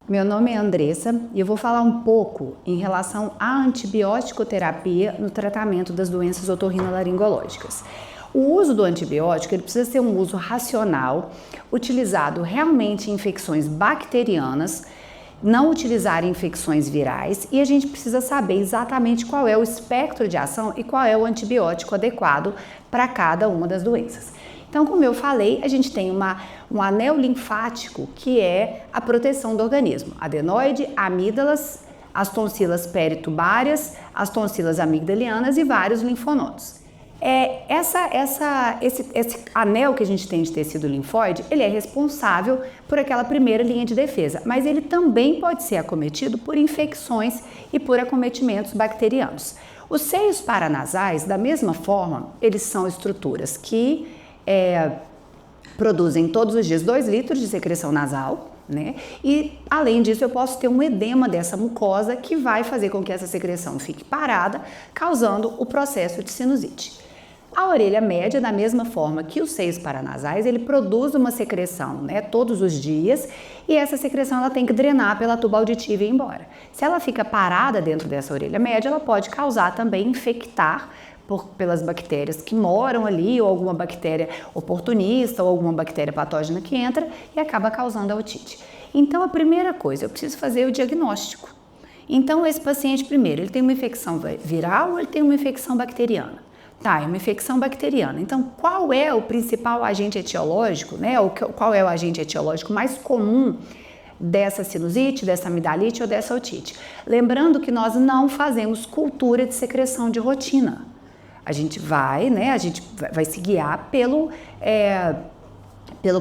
Meu nome é Andressa e eu vou falar um pouco em relação à antibiótico-terapia no tratamento das doenças otorrinolaringológicas. O uso do antibiótico ele precisa ser um uso racional, utilizado realmente em infecções bacterianas, não utilizar em infecções virais, e a gente precisa saber exatamente qual é o espectro de ação e qual é o antibiótico adequado para cada uma das doenças. Então, como eu falei, a gente tem um anel linfático que é a proteção do organismo. Adenoide, amígdalas, as tonsilas peritubárias, as tonsilas amigdalianas e vários linfonodos. Esse anel que a gente tem de tecido linfóide, ele é responsável por aquela primeira linha de defesa, mas ele também pode ser acometido por infecções e por acometimentos bacterianos. Os seios paranasais, da mesma forma, eles são estruturas que produzem todos os dias 2 litros de secreção nasal, né? E além disso eu posso ter um edema dessa mucosa que vai fazer com que essa secreção fique parada, causando o processo de sinusite. A orelha média, da mesma forma que os seios paranasais, ele produz uma secreção, né, todos os dias, e essa secreção ela tem que drenar pela tuba auditiva e ir embora. Se ela fica parada dentro dessa orelha média, ela pode causar também infectar pelas bactérias que moram ali, ou alguma bactéria oportunista, ou alguma bactéria patógena que entra e acaba causando a otite. Então, a primeira coisa, eu preciso fazer o diagnóstico. Então, esse paciente, primeiro, ele tem uma infecção viral ou ele tem uma infecção bacteriana? Tá, é uma infecção bacteriana. Então, qual é o principal agente etiológico, né? Qual é o agente etiológico mais comum dessa sinusite, dessa amidalite ou dessa otite? Lembrando que nós não fazemos cultura de secreção de rotina. A gente vai se guiar pelo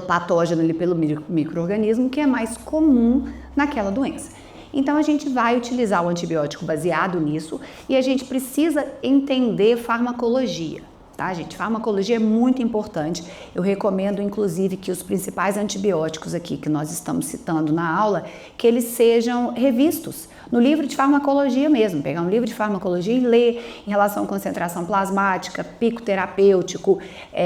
patógeno, pelo micro-organismo que é mais comum naquela doença. Então, a gente vai utilizar o antibiótico baseado nisso e a gente precisa entender farmacologia, tá, gente? Farmacologia é muito importante. Eu recomendo, inclusive, que os principais antibióticos aqui que nós estamos citando na aula, que eles sejam revistos no livro de farmacologia mesmo. Pegar um livro de farmacologia e ler em relação à concentração plasmática, pico terapêutico,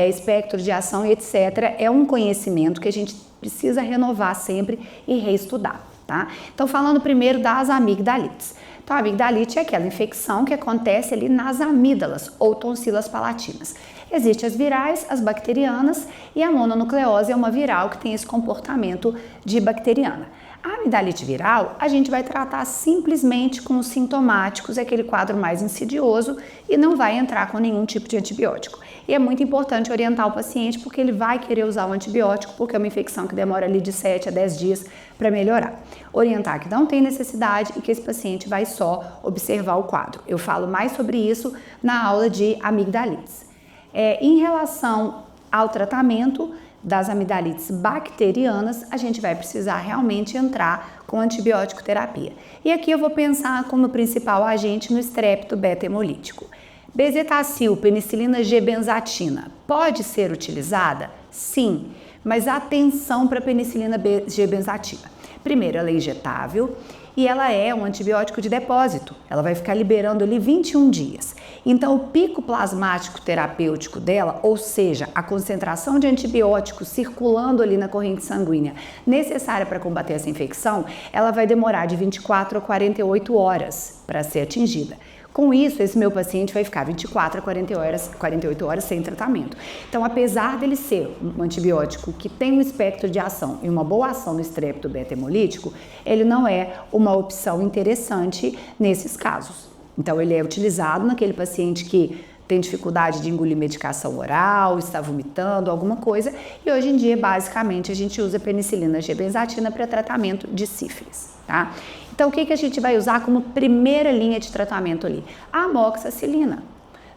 espectro de ação e etc. É um conhecimento que a gente precisa renovar sempre e reestudar. Tá? Então, falando primeiro das amigdalites. Então, a amigdalite é aquela infecção que acontece ali nas amígdalas ou tonsilas palatinas. Existem as virais, as bacterianas, e a mononucleose é uma viral que tem esse comportamento de bacteriana. A amigdalite viral, a gente vai tratar simplesmente com os sintomáticos, é aquele quadro mais insidioso e não vai entrar com nenhum tipo de antibiótico. E é muito importante orientar o paciente porque ele vai querer usar o antibiótico porque é uma infecção que demora ali de 7 a 10 dias para melhorar. Orientar que não tem necessidade e que esse paciente vai só observar o quadro. Eu falo mais sobre isso na aula de amigdalites. Em relação ao tratamento das amidalites bacterianas, a gente vai precisar realmente entrar com antibiótico terapia. E aqui eu vou pensar como principal agente no estrépito beta-hemolítico. Bezetacil, penicilina G-benzatina, pode ser utilizada? Sim, mas atenção para a penicilina G-benzatina. Primeiro, ela é injetável e ela é um antibiótico de depósito. Ela vai ficar liberando ali 21 dias. Então, o pico plasmático terapêutico dela, ou seja, a concentração de antibiótico circulando ali na corrente sanguínea necessária para combater essa infecção, ela vai demorar de 24 a 48 horas para ser atingida. Com isso, esse meu paciente vai ficar 24 a 48 horas sem tratamento. Então, apesar dele ser um antibiótico que tem um espectro de ação e uma boa ação no estrépito beta-hemolítico, ele não é uma opção interessante nesses casos. Então, ele é utilizado naquele paciente que tem dificuldade de engolir medicação oral, está vomitando, alguma coisa, e hoje em dia, basicamente, a gente usa penicilina G-benzatina para tratamento de sífilis, tá? Então, o que a gente vai usar como primeira linha de tratamento ali? A amoxicilina.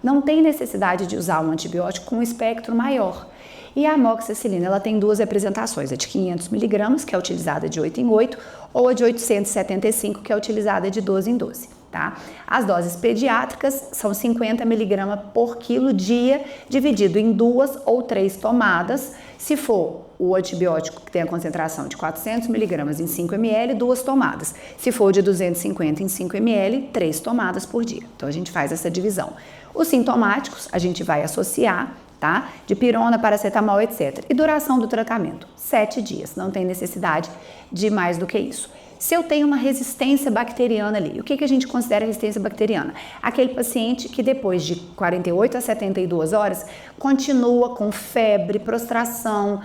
Não tem necessidade de usar um antibiótico com um espectro maior. E a amoxicilina, ela tem 2 representações, a de 500 mg, que é utilizada de 8 em 8, ou a de 875, que é utilizada de 12 em 12. Tá? As doses pediátricas são 50 mg por quilo dia, dividido em 2 ou 3 tomadas. Se for o antibiótico que tem a concentração de 400 mg em 5 ml, 2 tomadas. Se for de 250 em 5 ml, 3 tomadas por dia. Então, a gente faz essa divisão. Os sintomáticos, a gente vai associar, tá? Dipirona, paracetamol, etc. E duração do tratamento, 7 dias. Não tem necessidade de mais do que isso. Se eu tenho uma resistência bacteriana ali, o que a gente considera resistência bacteriana? Aquele paciente que depois de 48 a 72 horas continua com febre, prostração.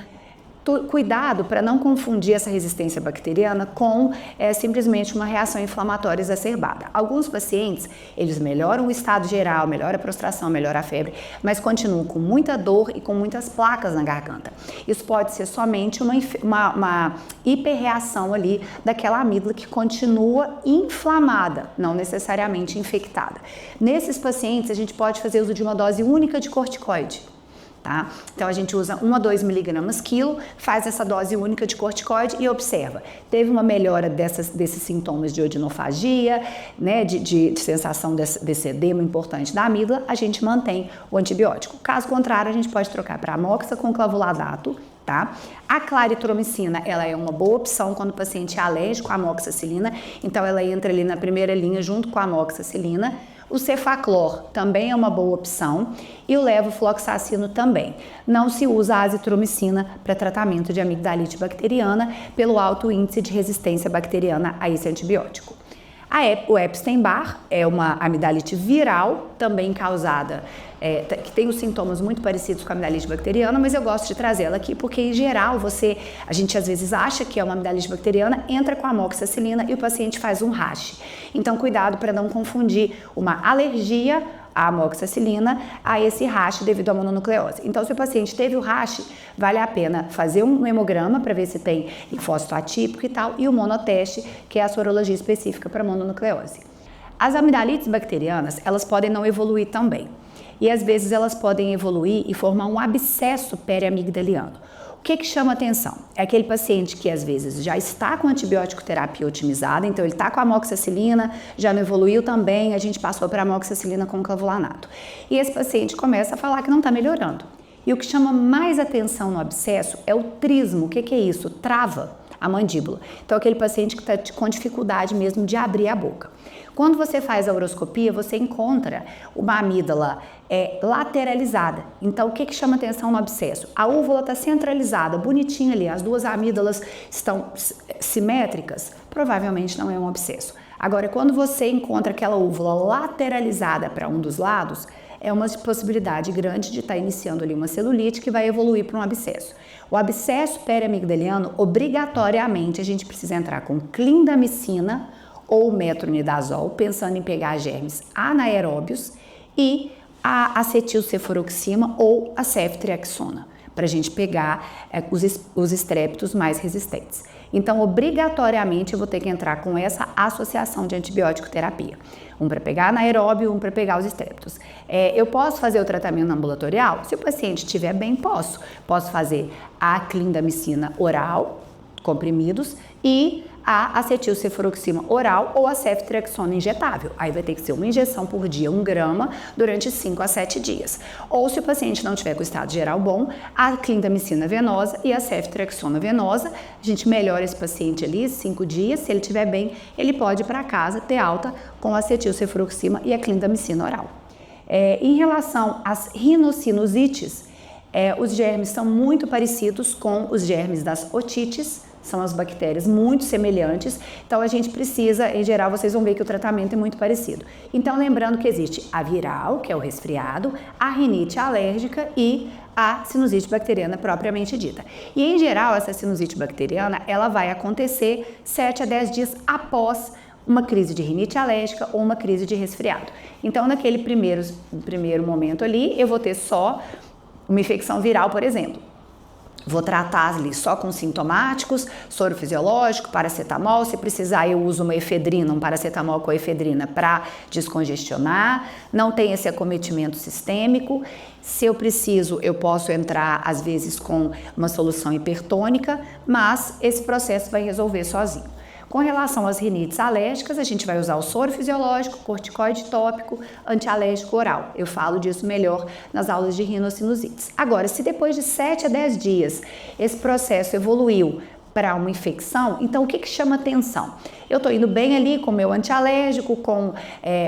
Cuidado para não confundir essa resistência bacteriana com simplesmente uma reação inflamatória exacerbada. Alguns pacientes, eles melhoram o estado geral, melhora a prostração, melhora a febre, mas continuam com muita dor e com muitas placas na garganta. Isso pode ser somente uma hiperreação ali daquela amígdala que continua inflamada, não necessariamente infectada. Nesses pacientes, a gente pode fazer uso de uma dose única de corticoide. Tá? Então a gente usa 1 a 2 miligramas quilo, faz essa dose única de corticoide e observa. Teve uma melhora desses sintomas de odinofagia, né, de sensação desse edema importante da amígdala, a gente mantém o antibiótico. Caso contrário, a gente pode trocar para amoxa com clavuladato. Tá? A claritromicina, ela é uma boa opção quando o paciente é alérgico à amoxicilina, então ela entra ali na primeira linha junto com a amoxicilina. O cefaclor também é uma boa opção e o levofloxacino também. Não se usa a azitromicina para tratamento de amigdalite bacteriana pelo alto índice de resistência bacteriana a esse antibiótico. O Epstein-Barr é uma amidalite viral, também causada, que tem os sintomas muito parecidos com a amidalite bacteriana, mas eu gosto de trazê-la aqui porque, em geral, a gente às vezes acha que é uma amidalite bacteriana, entra com a amoxicilina e o paciente faz um rash. Então, cuidado para não confundir uma alergia à amoxicilina a esse rash devido à mononucleose. Então, se o paciente teve o rash, vale a pena fazer um hemograma para ver se tem linfócito atípico e tal, e o monoteste, que é a sorologia específica para mononucleose. As amidalites bacterianas, elas podem não evoluir também. E às vezes elas podem evoluir e formar um abscesso periamigdaliano. O que chama atenção? É aquele paciente que às vezes já está com antibiótico terapia otimizada, então ele está com a amoxicilina, já não evoluiu também, a gente passou para a amoxicilina com clavulanato. E esse paciente começa a falar que não está melhorando. E o que chama mais atenção no abscesso é o trismo. O que é isso? Trava a mandíbula. Então aquele paciente que está com dificuldade mesmo de abrir a boca. Quando você faz a uroscopia, você encontra uma amígdala lateralizada. Então, o que chama atenção no abscesso? A úvula está centralizada, bonitinha ali, as duas amígdalas estão simétricas, provavelmente não é um abscesso. Agora, quando você encontra aquela úvula lateralizada para um dos lados, é uma possibilidade grande de estar iniciando ali uma celulite que vai evoluir para um abscesso. O abscesso periamigdaliano, obrigatoriamente, a gente precisa entrar com clindamicina ou metronidazol, pensando em pegar germes anaeróbios, e a acetilcefuroxima ou a ceftriaxona, para a gente pegar os estréptos mais resistentes. Então, obrigatoriamente, eu vou ter que entrar com essa associação de antibiótico terapia. Um para pegar anaeróbio, um para pegar os estréptos. Eu posso fazer o tratamento ambulatorial? Se o paciente estiver bem, posso. Posso fazer a clindamicina oral, comprimidos, e a acetilcefuroxima oral ou a ceftriaxona injetável. Aí vai ter que ser uma injeção por dia, 1 grama, durante 5 a 7 dias. Ou se o paciente não tiver com o estado geral bom, a clindamicina venosa e a ceftriaxona venosa. A gente melhora esse paciente ali 5 dias. Se ele estiver bem, ele pode ir para casa ter alta com a acetilcefuroxima e a clindamicina oral. Em relação às rinossinusites, os germes são muito parecidos com os germes das otites, são as bactérias muito semelhantes, então a gente precisa, em geral, vocês vão ver que o tratamento é muito parecido. Então, lembrando que existe a viral, que é o resfriado, a rinite alérgica e a sinusite bacteriana propriamente dita. E, em geral, essa sinusite bacteriana, ela vai acontecer 7 a 10 dias após uma crise de rinite alérgica ou uma crise de resfriado. Então, naquele primeiro momento ali, eu vou ter só uma infecção viral, por exemplo. Vou tratar ali só com sintomáticos, soro fisiológico, paracetamol. Se precisar, eu uso uma efedrina, um paracetamol com efedrina para descongestionar. Não tem esse acometimento sistêmico. Se eu preciso, eu posso entrar, às vezes, com uma solução hipertônica, mas esse processo vai resolver sozinho. Com relação às rinites alérgicas, a gente vai usar o soro fisiológico, corticoide tópico, antialérgico oral. Eu falo disso melhor nas aulas de rinossinusites. Agora, se depois de 7 a 10 dias esse processo evoluiu para uma infecção, então o que chama atenção? Eu estou indo bem ali com o meu antialérgico, com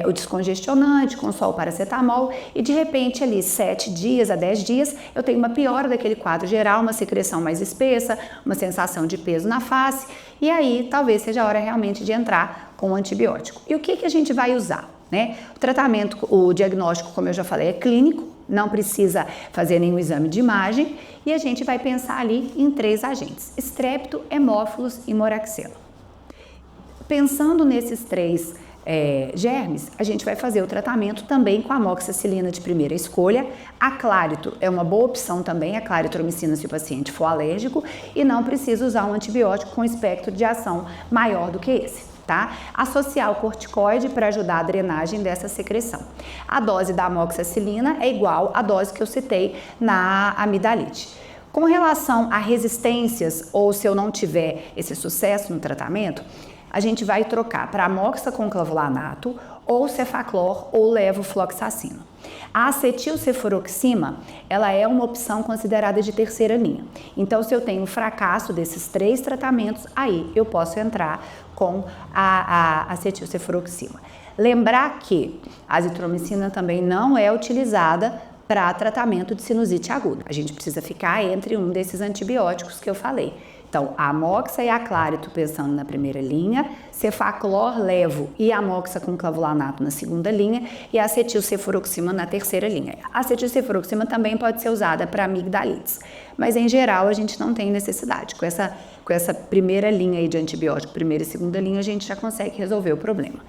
o descongestionante, com só o paracetamol e de repente ali 7 dias a 10 dias eu tenho uma piora daquele quadro geral, uma secreção mais espessa, uma sensação de peso na face e aí talvez seja a hora realmente de entrar com o antibiótico. E o que a gente vai usar, né? O tratamento, o diagnóstico, como eu já falei, é clínico, não precisa fazer nenhum exame de imagem e a gente vai pensar ali em 3 agentes: estrépito, hemófilos e moraxela. Pensando nesses 3 germes, a gente vai fazer o tratamento também com a amoxicilina de primeira escolha. A Claritro é uma boa opção também, a claritromicina se o paciente for alérgico e não precisa usar um antibiótico com espectro de ação maior do que esse. Tá? Associar o corticoide para ajudar a drenagem dessa secreção. A dose da amoxicilina é igual à dose que eu citei na amidalite. Com relação a resistências ou se eu não tiver esse sucesso no tratamento, a gente vai trocar para amoxa com clavulanato ou cefaclor ou levofloxacino. A acetilcefuroxima, ela é uma opção considerada de terceira linha. Então, se eu tenho um fracasso desses 3 tratamentos, aí eu posso entrar com a acetilcefuroxima. Lembrar que a azitromicina também não é utilizada para tratamento de sinusite aguda. A gente precisa ficar entre um desses antibióticos que eu falei. Então, a amoxa e a Claritro pensando na primeira linha, cefaclor, levo e amoxa com clavulanato na segunda linha e a acetilcefuroxima na terceira linha. A acetilcefuroxima também pode ser usada para amigdalites, mas em geral a gente não tem necessidade. Com essa primeira linha aí de antibiótico, primeira e segunda linha, a gente já consegue resolver o problema.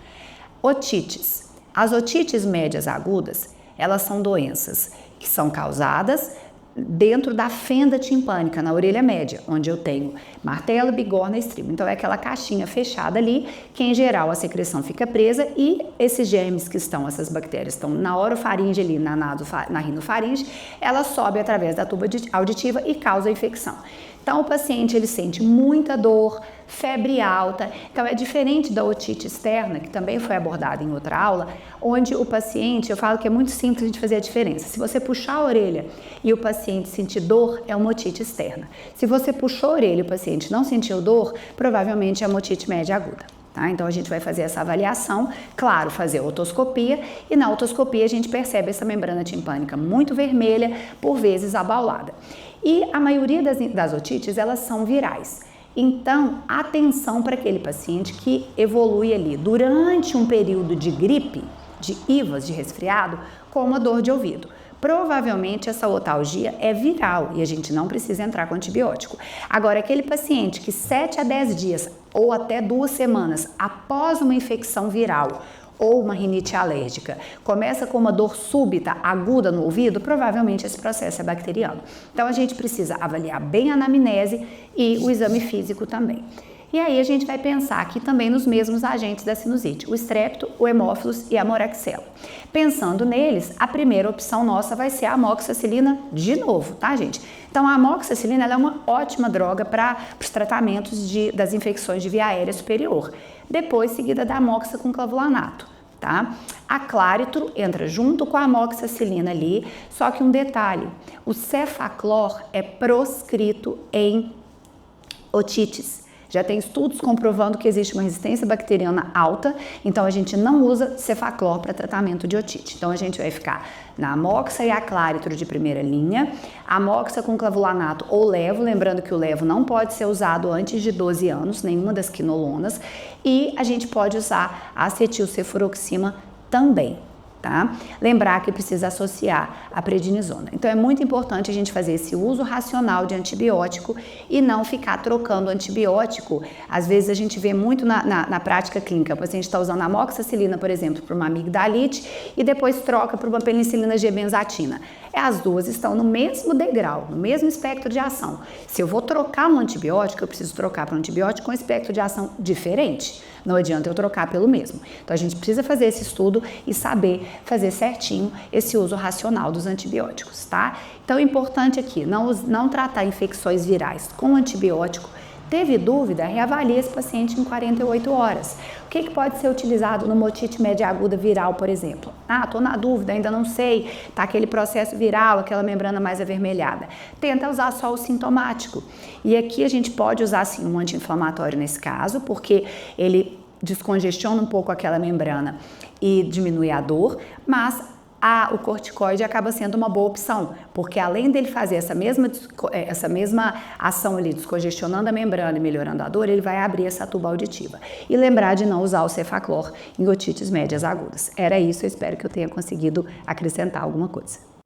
Otites. As otites médias agudas, elas são doenças que são causadas dentro da fenda timpânica, na orelha média, onde eu tenho martelo, bigorna e estribo. Então é aquela caixinha fechada ali, que em geral a secreção fica presa e esses germes que estão, essas bactérias estão na orofaringe ali, na rinofaringe, ela sobe através da tuba auditiva e causa infecção. Então o paciente ele sente muita dor, febre alta, então é diferente da otite externa, que também foi abordada em outra aula, onde o paciente, eu falo que é muito simples a gente fazer a diferença. Se você puxar a orelha e o paciente sentir dor, é uma otite externa. Se você puxou a orelha e o paciente não sentiu dor, provavelmente é uma otite média aguda. Tá? Então a gente vai fazer essa avaliação, claro, fazer a otoscopia e na otoscopia a gente percebe essa membrana timpânica muito vermelha, por vezes abaulada. E a maioria das otites, elas são virais. Então, atenção para aquele paciente que evolui ali durante um período de gripe, de IVAS, de resfriado, com uma dor de ouvido. Provavelmente essa otalgia é viral e a gente não precisa entrar com antibiótico. Agora, aquele paciente que 7 a 10 dias ou até 2 semanas após uma infecção viral ou uma rinite alérgica, começa com uma dor súbita, aguda no ouvido, provavelmente esse processo é bacteriano. Então a gente precisa avaliar bem a anamnese e o exame físico também. E aí a gente vai pensar aqui também nos mesmos agentes da sinusite, o estrépito, o hemófilos e a moraxela. Pensando neles, a primeira opção nossa vai ser a amoxicilina de novo, tá, gente? Então a amoxicilina ela é uma ótima droga para os tratamentos das infecções de via aérea superior. Depois seguida da amoxa com clavulanato, tá? A Claritro entra junto com a amoxicilina ali, só que um detalhe, o cefaclor é proscrito em otites. Já tem estudos comprovando que existe uma resistência bacteriana alta, então a gente não usa cefaclor para tratamento de otite. Então a gente vai ficar na amoxa e a Claritro de primeira linha, amoxa com clavulanato ou levo, lembrando que o levo não pode ser usado antes de 12 anos, nenhuma das quinolonas, e a gente pode usar a acetilcefuroxima também. Tá? Lembrar que precisa associar a prednisona. Então é muito importante a gente fazer esse uso racional de antibiótico e não ficar trocando antibiótico. Às vezes a gente vê muito na prática clínica, o paciente está usando amoxicilina, por exemplo, para uma amigdalite e depois troca para uma penicilina G-benzatina. As duas estão no mesmo degrau, no mesmo espectro de ação. Se eu vou trocar um antibiótico, eu preciso trocar para um antibiótico com espectro de ação diferente. Não adianta eu trocar pelo mesmo. Então a gente precisa fazer esse estudo e saber fazer certinho esse uso racional dos antibióticos, tá? Então é importante aqui não tratar infecções virais com antibiótico Teve dúvida? Reavalie esse paciente em 48 horas. O que pode ser utilizado numa otite média aguda viral, por exemplo? Tô na dúvida, ainda não sei, tá aquele processo viral, aquela membrana mais avermelhada. Tenta usar só o sintomático. E aqui a gente pode usar, sim, um anti-inflamatório nesse caso, porque ele descongestiona um pouco aquela membrana e diminui a dor, mas o corticoide acaba sendo uma boa opção, porque além dele fazer essa mesma ação ali, descongestionando a membrana e melhorando a dor, ele vai abrir essa tuba auditiva. E lembrar de não usar o cefaclor em otites médias agudas. Era isso, eu espero que eu tenha conseguido acrescentar alguma coisa.